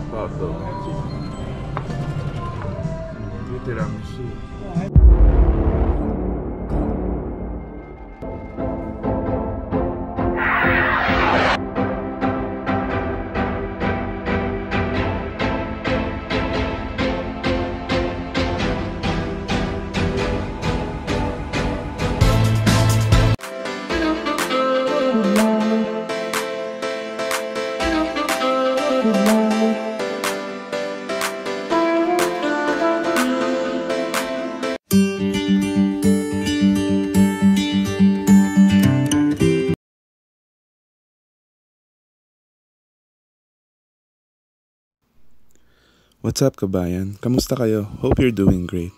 Pato. Yung tiramisu. What's up kabayan? Kamusta kayo? Hope you're doing great.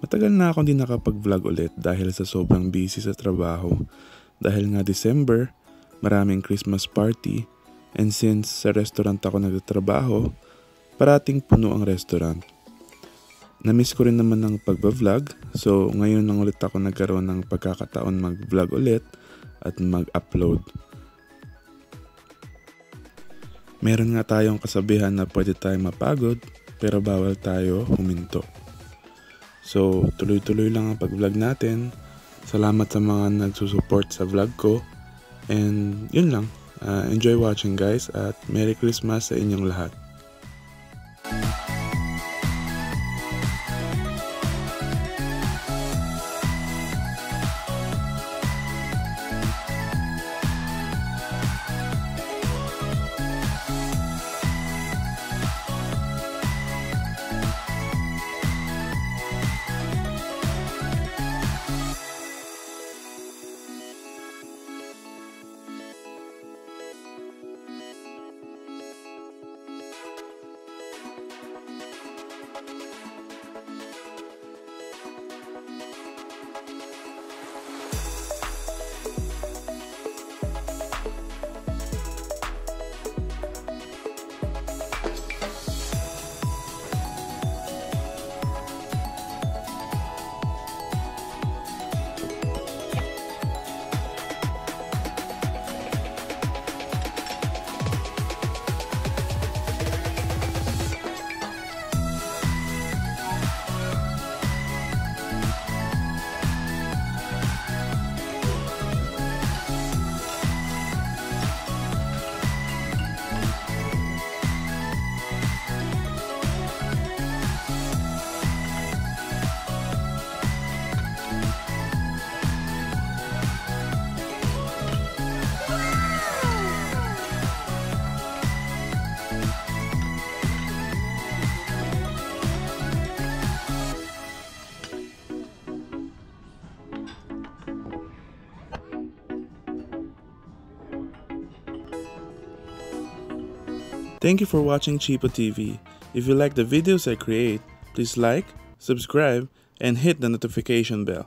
Matagal na akong di nakapag-vlog ulit dahil sa sobrang busy sa trabaho. Dahil nga December, maraming Christmas party, and since sa restaurant ako nagtatrabaho, parating puno ang restaurant. Namiss ko rin naman ng pag-vlog, so ngayon lang ulit ako nagkaroon ng pagkakataon mag-vlog ulit at mag-upload. Meron nga tayong kasabihan na pwede tayong mapagod pero bawal tayo huminto. So tuloy-tuloy lang ang pag-vlog natin. Salamat sa mga nagsusupport sa vlog ko. And yun lang. Enjoy watching guys at Merry Christmas sa inyong lahat. Thank you for watching Chipo TV. If you like the videos I create, please like, subscribe, and hit the notification bell.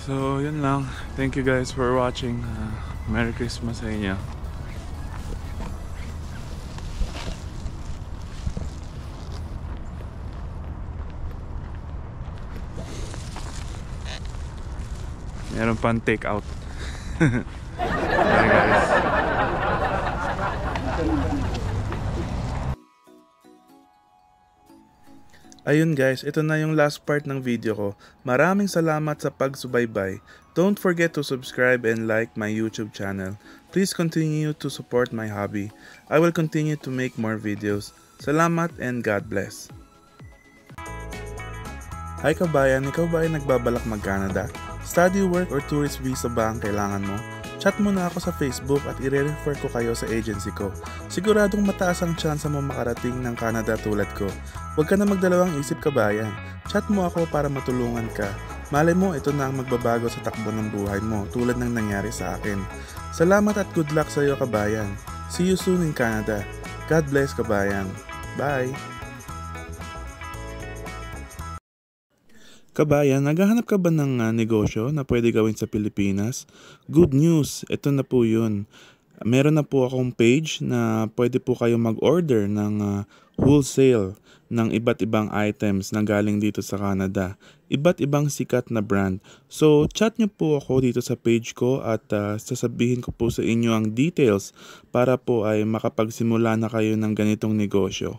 So, yun lang. Thank you guys for watching. Merry Christmas sa inyo. Meron pang take out. Bye guys. Ayun guys, ito na yung last part ng video ko. Maraming salamat sa pagsubaybay. Don't forget to subscribe and like my YouTube channel. Please continue to support my hobby. I will continue to make more videos. Salamat and God bless. Hi kabayan, ikaw ba ay nagbabalak mag-Canada? Study, work, or tourist visa ba ang kailangan mo? Chat mo na ako sa Facebook at i-refer ko kayo sa agency ko. Siguradong mataas ang tsansa mo makarating ng Canada tulad ko. Huwag ka na magdalawang isip kabayan. Chat mo ako para matulungan ka. Malay mo ito na ang magbabago sa takbo ng buhay mo tulad ng nangyari sa akin. Salamat at good luck sa iyo kabayan. See you soon in Canada. God bless kabayan. Bye! Kabayan, naghahanap ka ba ng negosyo na pwede gawin sa Pilipinas? Good news! Ito na po yun. Meron na po akong page na pwede po kayo mag-order ng wholesale ng iba't ibang items na galing dito sa Canada. Iba't ibang sikat na brand. So, chat nyo po ako dito sa page ko at sasabihin ko po sa inyo ang details para po ay makapagsimula na kayo ng ganitong negosyo.